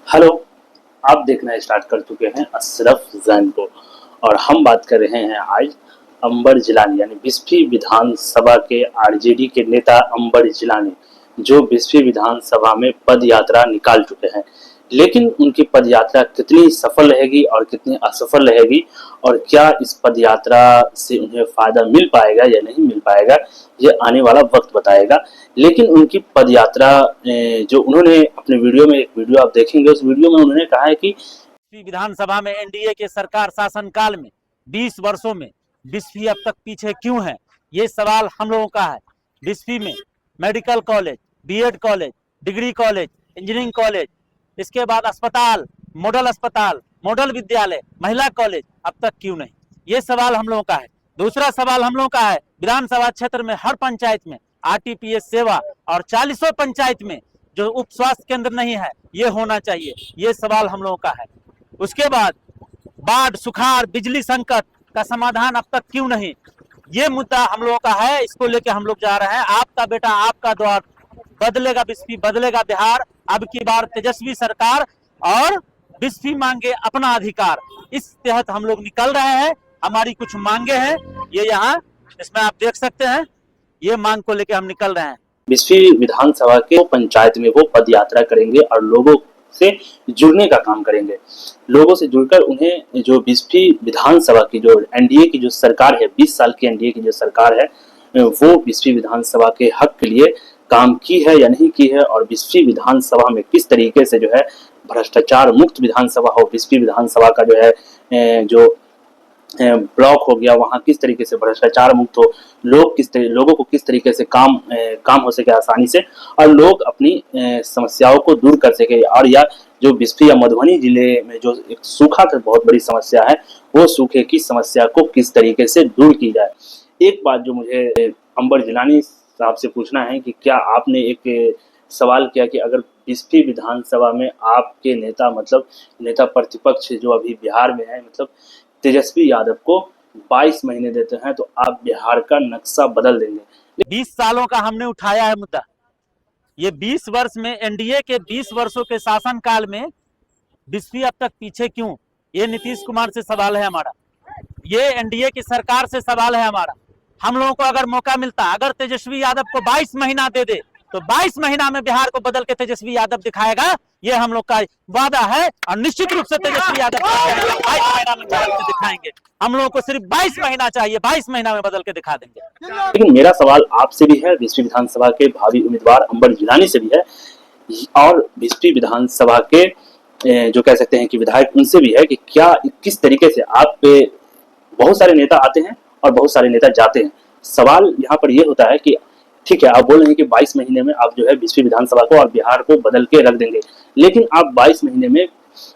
Hello. आप देखना start कर चुके हैं अशरफ जैन को और हम बात कर रहे हैं आज अंबर जिलानी यानी बिस्फी विधानसभा के आरजेडी के नेता अंबर जिलानी जो बिस्फी विधानसभा में पद यात्रा निकाल चुके हैं। लेकिन उनकी पद यात्रा कितनी सफल रहेगी और कितनी असफल रहेगी और क्या इस पद यात्रा से उन्हें फायदा मिल पाएगा या नहीं मिल पाएगा, ये आने वाला वक्त बताएगा। लेकिन उनकी पद यात्रा जो उन्होंने अपने वीडियो में, एक वीडियो आप देखेंगे, उस वीडियो में उन्होंने कहा है कि विधानसभा में एनडीए के सरकार शासनकाल में 20 वर्षों में बिस्फी अब तक पीछे क्यों है, ये सवाल हम लोगों का है। बिस्फी में medical college, BEd college, degree college, engineering college, इसके बाद अस्पताल, मॉडल विद्यालय, महिला कॉलेज अब तक क्यों नहीं, ये सवाल हम लोगों का है। दूसरा सवाल हम लोगों का है, विधानसभा क्षेत्र में हर पंचायत में आरटीपीएस सेवा और 40 पंचायत में जो उप स्वास्थ्य केंद्र नहीं है, ये होना चाहिए, ये सवाल हम लोगों का है। उसके बाद बाढ़, सुखाड़, बिजली संकट का समाधान अब तक क्यों नहीं, ये मुद्दा हम लोगों का है। इसको लेके हम लोग जा रहे हैं। आपका बेटा आपका द्वार, बदलेगा बिस्फी, बदलेगा बिहार। अब की बार तेजस्वी सरकार और बिस्फी मांगे अपना अधिकार, इस तहत हम लोग निकल रहे हैं। हमारी कुछ मांगे हैं, ये यहाँ इसमें आप देख सकते हैं, ये मांग को लेके हम निकल रहे हैं। बिस्फी विधानसभा के पंचायत में वो पद यात्रा करेंगे और लोगों से जुड़ने का काम करेंगे। लोगों से जुड़कर उन्हें जो बिस्फी विधानसभा की जो एनडीए की जो सरकार है, 20 साल की एनडीए की जो सरकार है, वो बिस्फी विधानसभा के हक के लिए काम की है या नहीं की है, और बिस्फी विधानसभा में किस तरीके से जो है भ्रष्टाचार मुक्त विधानसभा हो, बिस्फी विधानसभा का जो है जो ब्लॉक हो गया, वहाँ किस तरीके से भ्रष्टाचार मुक्त हो, लोगों को किस तरीके से काम हो सके आसानी से, और लोग अपनी समस्याओं को दूर कर सके। और या जो बिस्फी या मधुबनी जिले में जो एक सूखा की बहुत बड़ी समस्या है, वो सूखे की समस्या को किस तरीके से दूर की जाए। एक बात जो मुझे अंबर जिलानी साहब से पूछना है कि क्या आपने एक सवाल किया कि अगर बिस्फी विधानसभा में आपके नेता, मतलब नेता प्रतिपक्ष जो अभी बिहार में है, मतलब तेजस्वी यादव को 22 महीने देते हैं, तो आप बिहार का नक्शा बदल देंगे। 20 सालों का हमने उठाया है मुद्दा। ये 20 वर्ष में एनडीए के 20 वर्षों के शासनकाल में बिस्फी अब तक पीछे क्यों, ये नीतीश कुमार से सवाल है हमारा, ये एनडीए की सरकार से सवाल है हमारा। हम लोगों को अगर मौका मिलता, अगर तेजस्वी यादव को 22 महीना दे दे, तो 22 महीना में बिहार को बदल के तेजस्वी यादव दिखाएगा, ये हम लोग का वादा है। और निश्चित रूप से तेजस्वी यादव 22 महीना में बदल के दिखाएंगे। हम लोगों को सिर्फ 22 महीना चाहिए, 22 महीना में बदल के दिखा देंगे। लेकिन मेरा सवाल आपसे भी है, बिस्फी विधानसभा के भावी उम्मीदवार अंबर जिलानी से भी है, और बिस्फी विधानसभा के जो कह सकते हैं कि विधायक, उनसे भी है कि क्या किस तरीके से आप पे बहुत सारे नेता आते हैं और बहुत सारे नेता जाते हैं। सवाल यहाँ पर यह होता है कि ठीक है, आप बोल रहे हैं कि 22 महीने में आप जो है बिस्फी विधानसभा को और बिहार को बदल के रख देंगे, लेकिन आप 22 महीने में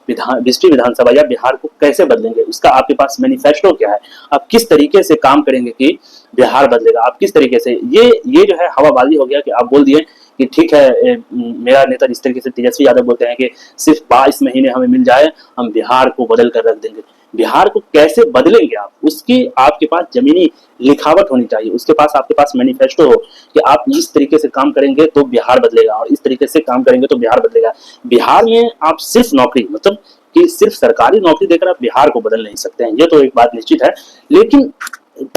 बिस्फी विधानसभा या बिहार को कैसे बदलेंगे? उसका आपके पास मैनिफेस्टो क्या है? आप किस तरीके से काम करेंगे कि बिहार बदलेगा? आप किस तरीके से, ये जो है हवाबाजी हो गया कि आप बोल दिए कि ठीक है, मेरा नेता जिस तरीके से तेजस्वी यादव बोलते हैं कि सिर्फ 22 महीने हमें मिल जाए, हम बिहार को बदल कर रख देंगे। बिहार को कैसे बदलेंगे आप? उसकी आपके पास जमीनी लिखावट होनी चाहिए, उसके पास आपके पास मैनिफेस्टो हो कि आप इस तरीके से काम करेंगे तो बिहार बदलेगा, और इस तरीके से काम करेंगे तो बिहार बदलेगा। बिहार में आप सिर्फ नौकरी, मतलब कि सिर्फ सरकारी नौकरी देकर आप बिहार को बदल नहीं सकते हैं, ये तो एक बात निश्चित है। लेकिन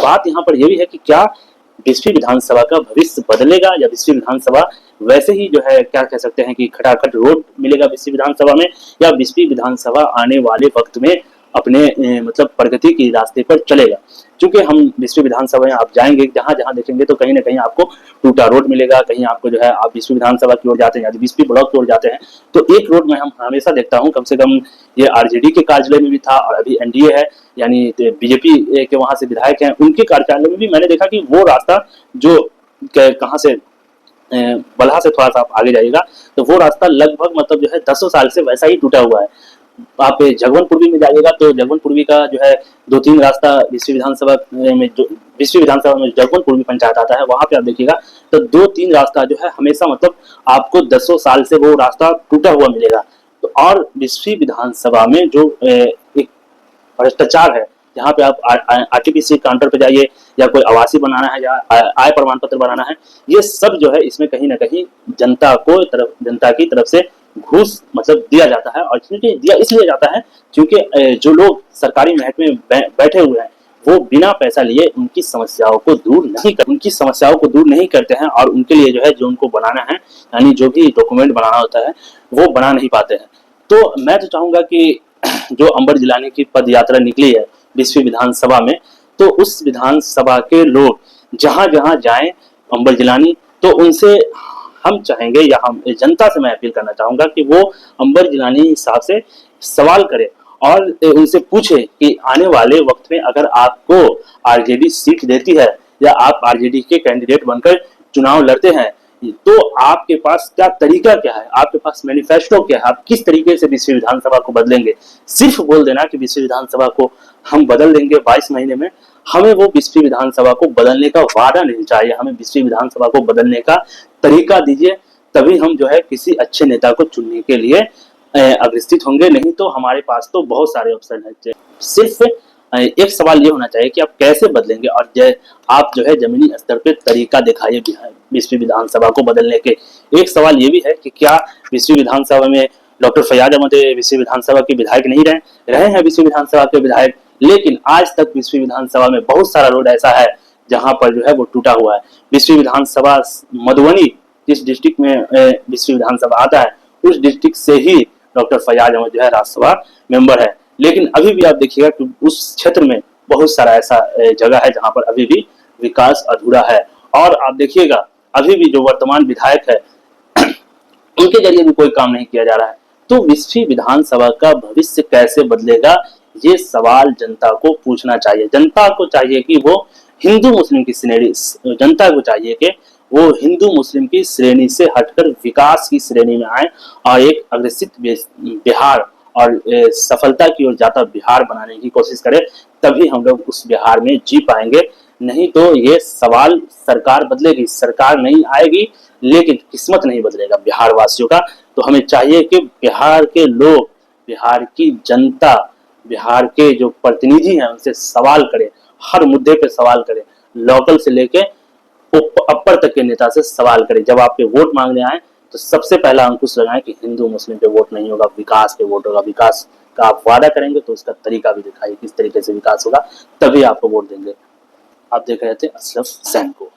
बात यहाँ पर यह भी है कि क्या बिस्फी विधानसभा का भविष्य बदलेगा, या बिस्फी विधानसभा वैसे ही जो है क्या कह सकते हैं कि खटाखट रोड मिलेगा बिस्फी विधानसभा में, या बिस्फी विधानसभा आने वाले वक्त में अपने मतलब प्रगति के रास्ते पर चलेगा। क्योंकि हम बिस्फी विधानसभा में आप जाएंगे, जहां जहां देखेंगे तो कहीं ना कहीं आपको टूटा रोड मिलेगा, कहीं आपको जो है, आप बिस्फी विधानसभा की ओर जाते हैं या बिस्फी ब्लॉक की ओर जाते हैं तो एक रोड में हम हमेशा देखता हूं, कम से कम ये आरजेडी के कार्यालय में भी था और अभी एनडीए है यानी बीजेपी के वहां से विधायक हैं, उनके कार्यालय में भी मैंने देखा कि वो रास्ता जो कहाँ से बल्हा से थोड़ा सा आप आगे जाइएगा तो वो रास्ता लगभग मतलब जो है 10 साल से वैसा ही टूटा हुआ है। आप जगवन पूर्वी में जाइएगा तो जगवन पूर्वी का जो है 2-3 रास्ता बिस्फी विधानसभा में, जो बिस्फी विधानसभा में जगवन पूर्वी पंचायत आता है, वहां पे आप देखिएगा तो 2-3 रास्ता जो है हमेशा मतलब आपको 10 साल से वो रास्ता टूटा हुआ मिलेगा। तो और बिस्फी विधानसभा में जो एक भ्रष्टाचार है, जहाँ पे आप आरटीपीसी काउंटर पे जाइए, या कोई आवासीय बनाना है, या आय प्रमाण पत्र बनाना है, ये सब जो है इसमें कहीं ना कहीं जनता की तरफ से घूस मतलब दिया जाता है, और क्योंकि दिया इसलिए जाता है क्योंकि जो लोग सरकारी महकमे में बैठे हुए हैं वो बिना पैसा लिए उनकी समस्याओं को दूर नहीं करते हैं, और उनके लिए जो है जो उनको बनाना है यानी जो भी डॉक्यूमेंट बनाना होता है वो बना नहीं पाते हैं। तो मैं तो चाहूंगा कि जो अंबर जिलानी की पद यात्रा निकली है 20वीं विधानसभा में, तो उस विधानसभा के लोग जहां जहां जाएं अंबर जिलानी, तो उनसे हम चाहेंगे या हम जनता से मैं अपील करना चाहूंगा कि वो अंबर जिलानी साहब से सवाल करें और उनसे पूछे कि आने वाले वक्त में अगर आपको आरजेडी सीट देती है या आप आरजेडी के कैंडिडेट बनकर चुनाव लड़ते हैं, तो आपके पास क्या तरीका क्या है, आपके पास मैनिफेस्टो क्या है, आप किस तरीके से 20वीं विधानसभा को बदलेंगे। सिर्फ बोल देना कि 20वीं विधानसभा को हम बदल देंगे 22 महीने में, हमें वो 20वीं विधानसभा को बदलने का वादा नहीं चाहिए, हमें 20वीं विधानसभा को बदलने का तरीका दीजिए, तभी हम जो है किसी अच्छे नेता को चुनने के लिए अग्रसित होंगे। नहीं तो हमारे पास तो बहुत सारे ऑप्शन है। सिर्फ एक सवाल ये होना चाहिए कि आप कैसे बदलेंगे, और आप जो है जमीनी स्तर पे तरीका दिखाइए 20वीं विधानसभा को बदलने के। एक सवाल ये भी है कि क्या 20वीं विधानसभा में डॉक्टर फैयाज अहमद 20वीं विधानसभा के विधायक नहीं रहे हैं 20वीं विधानसभा के विधायक, लेकिन आज तक 20वीं विधानसभा में बहुत सारा रोड ऐसा है जहां पर जो है वो टूटा हुआ है। 20वीं विधानसभा मधुबनी जिस डिस्ट्रिक्ट में 20वीं विधानसभा आता है उस डिस्ट्रिक्ट से ही डॉक्टर फैयाज अहमद जो है राज्यसभा मेंबर है, लेकिन अभी भी आप देखिएगा कि उस क्षेत्र में बहुत सारा ऐसा जगह है जहां पर अभी भी विकास अधूरा है। और आप देखिएगा अभी भी जो वर्तमान विधायक है उनके जरिए भी कोई काम नहीं किया जा रहा है। तो 20वीं विधानसभा का भविष्य कैसे बदलेगा, ये सवाल जनता को पूछना चाहिए। जनता को चाहिए कि वो हिंदू मुस्लिम की श्रेणी, जनता को चाहिए कि वो हिंदू मुस्लिम की श्रेणी से हटकर विकास की श्रेणी में आए और एक अग्रसित बिहार और सफलता की ओर जाता बिहार बनाने की कोशिश करें, तभी हम लोग उस बिहार में जी पाएंगे। नहीं तो ये सवाल, सरकार बदलेगी, सरकार नहीं आएगी, लेकिन किस्मत नहीं बदलेगा बिहार वासियों का। तो हमें चाहिए कि बिहार के लोग, बिहार की जनता, बिहार के जो प्रतिनिधि हैं उनसे सवाल करें, हर मुद्दे पे सवाल करें, लोकल से लेके अपर तक के नेता से सवाल करें। जब आपके वोट मांगने आए तो सबसे पहला अंकुश लगाएं कि हिंदू मुस्लिम पे वोट नहीं होगा, विकास पे वोट होगा। विकास का आप वादा करेंगे तो उसका तरीका भी दिखाइए, किस तरीके से विकास होगा, तभी आपको वोट देंगे। आप देख रहे थे अशरफ सैन को।